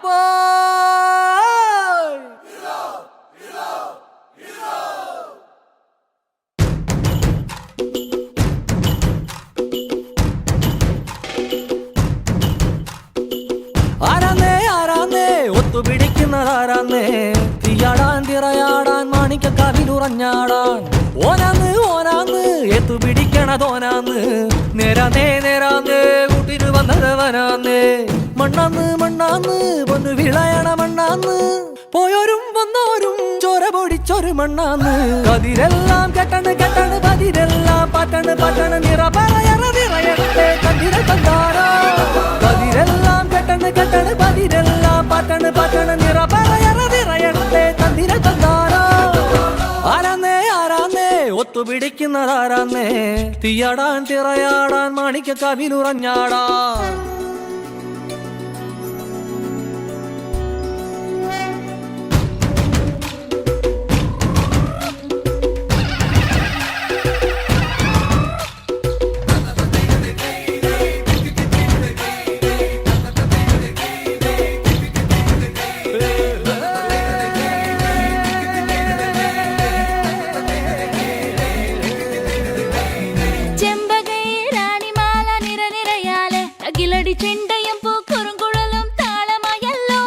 അപ്പോ ആരാന്നേ ആരാന്നേ ഒത്തുപിടിക്കുന്നതാരാന്നേ തീയാടാൻ തിറയാടാൻ മാണിക്കക്കാവിലുറഞ്ഞാടാൻ ഓനാന്ന് ഓനാന്ന് എത്തുപിടിക്കണതോനാന്ന് നേരാന്നേ നേരാന്നേ കൂട്ടിന് വന്നതവനാന്നേ മണ്ണാന്ന് മണ്ണാന്ന് വന്ന് വിളയണ മണ്ണാന്ന് പോയോരും വന്നോരും ചോര പൊടിച്ചൊരു മണ്ണാന്ന് കതിരെല്ലാം കെട്ടണ് കെട്ടണ് പതിരെല്ലാം പാട്ടണ് പാട്ടണ് നിറ പറയറ നിറയട്ടെ കതിര തന്താരോ കതിരെല്ലാം കെട്ടണ് കെട്ടണ് പതിരെല്ലാം പാട്ടണ് പാട്ടണ് നിറ പറയറ നിറയട്ടെ കതിര തന്താരോ ആരാന്നേ ആരാന്നേ ഒത്തുപിടിക്കുന്നതാരാന്നേ തീയാടാൻ തിറയാടാൻ മാണിക്കക്കാവിലുറഞ്ഞാടാൻ ചെണ്ടയും പൂക്കുറുങ്കുഴലും താളമായല്ലോ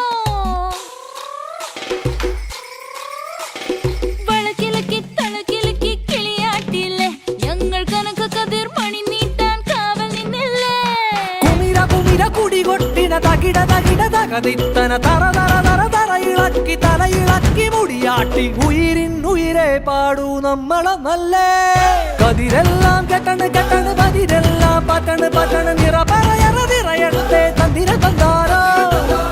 വളക്കിലക്കി തളക്കിലക്കി കിളിയാട്ടില്ലേ ഞങ്ങൾ കനക കതിർ മണി നീട്ടാൻ കാവൽ നിന്നില്ലേ കുമിര കുമിര കുടി കൊട്ടിന തകിട തകിട തകതിത്തന തറ തറ തറ തറ ഇളക്കി തല ഇളക്കി മുടിയാട്ടി ഉയിരിൻ ഉയിരെ പാടൂ നമ്മളെ നല്ലേ കതിരെല്ലാം കെട്ടണ് കെട്ടണ് പതിരെല്ലാം പാട്ടണ് പാട്ടണ് നിറ പറയറ നിറയട്ടെ തന്തിര തന്താരോ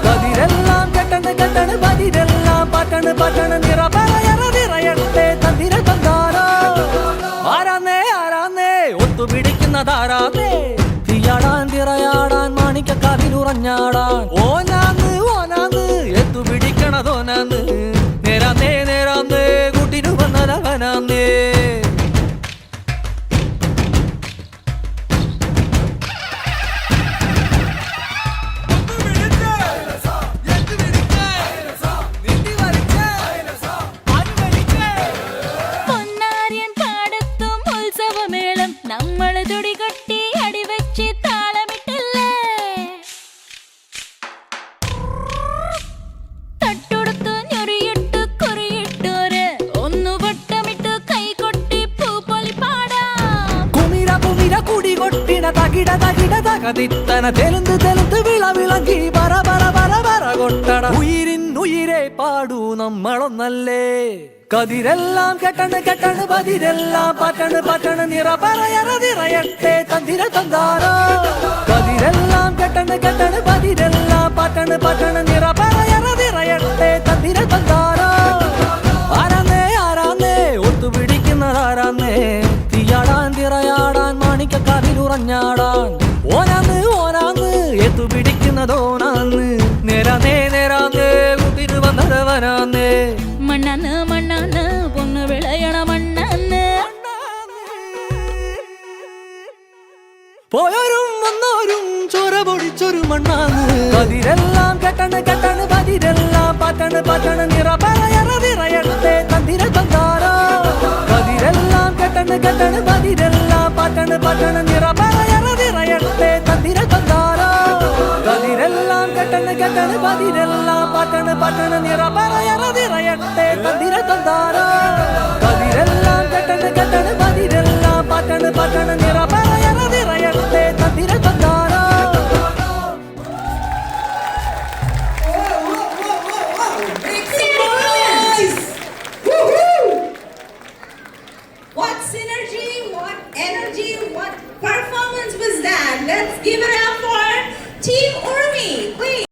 കതിരെല്ലാം കെട്ടണ് കെട്ടണ് പതിരെല്ലാം പാട്ടണ് പാട്ടണ് നിറ പറയറ നിറയട്ടെ തന്തിര തന്താരോ ആരാന്നേ ആരാന്നേ ഒത്തുപിടിക്കുന്നതാരാന്നേ തീയാടാൻ തിറയാടാൻ മാണിക്കക്കാവിലുറഞ്ഞാടാൻ ഓനാന്ന് ഓനാന്ന് എത്തുപിടിക്കണതോനാന്ന് നേരാന്നേ നേരാന്നേ കൂട്ടിനു വന്നതവനാന്നേ നമ്മള് തുടികൊട്ടി അടിവെച്ച് താളമിട്ടില്ലേ തട്ടുടുത്തു ഞൊറിയിട്ടു കുറിയിട്ടോര് ഒന്നു വട്ടമിട്ടു കൈകൊട്ടി പൂപ്പൊലി പാടാം കുമിര കുമിര കുടി കൊട്ടിന തകിട തകിട തകതിത്തന തെലുന്ത് തെലുന്ത് വിള വിളങ്ങി പറ പറ പറ പറ കൊട്ടട ഉയിരിൻ ഉയിരെ പാടൂ നമ്മളൊന്നല്ലേ കതിരെല്ലാം കെട്ടണ് കെട്ടണ് പതിരെല്ലാം പാട്ടണ് പാട്ടണ് നിറ പറയറ നിറയട്ടെ തന്തിര തന്താരോ കതിരെല്ലാം കെട്ടണ് കെട്ടണ് പതിരെല്ലാം പാട്ടണ് പാട്ടണ് നിറ പറയറ നിറയട്ടെ തന്തിര തന്താരോ ആരാന്നേ ആരാന്നേ ഒത്തുപിടിക്കുന്നതാരാന്നേ തീയാടാൻ തിറയാടാൻ മാണിക്കക്കാവിലുറഞ്ഞാടാൻ ഓനാന്ന് ഓനാന്ന് എത്തുപിടിക്കുന്നതോനാന്ന് നേരാന്നേ നേരാന്നേ കൂട്ടിന് വന്നതവനാന്നേ മണ്ണാന്ന് മണ്ണാന്ന് പൊന്ന് വിളയണ മണ്ണാന്ന് പോയോരും വന്നോരും ചോര പൊടിച്ചൊരു മണ്ണാന്ന് കതിരെല്ലാം കെട്ടണ് കെട്ടണ് പതിരെല്ലാം പാട്ടണ് പാട്ടണ് നിറ പറയറ നിറയട്ടെ തന്തിര തന്താരോ കതിരെല്ലാം കെട്ടണ് കെട്ടണ് പതിരെല്ലാം പാട്ടണ് പാട്ടണ് നിറ പറയറ നിറയട്ടെ തന്തിര തന്താരോ കതിരെല്ലാം കെട്ടണ് കെട്ടണ് പതിരെല്ലാം പാട്ടണ് പാട്ടണ് നിറ പറയറ നിറയട്ടെ തന്തിര തന്താരോ കതിരെല്ലാം കെട്ടണ് കെട്ടണ് പതിരെല്ലാം പാട്ടണ് പാട്ടണ് നിറ പറയറ നിറയട്ടെ തന്തിര തന്താരോ What synergy, what energy, what performance was that? Let's give it up for Team Urmi, please.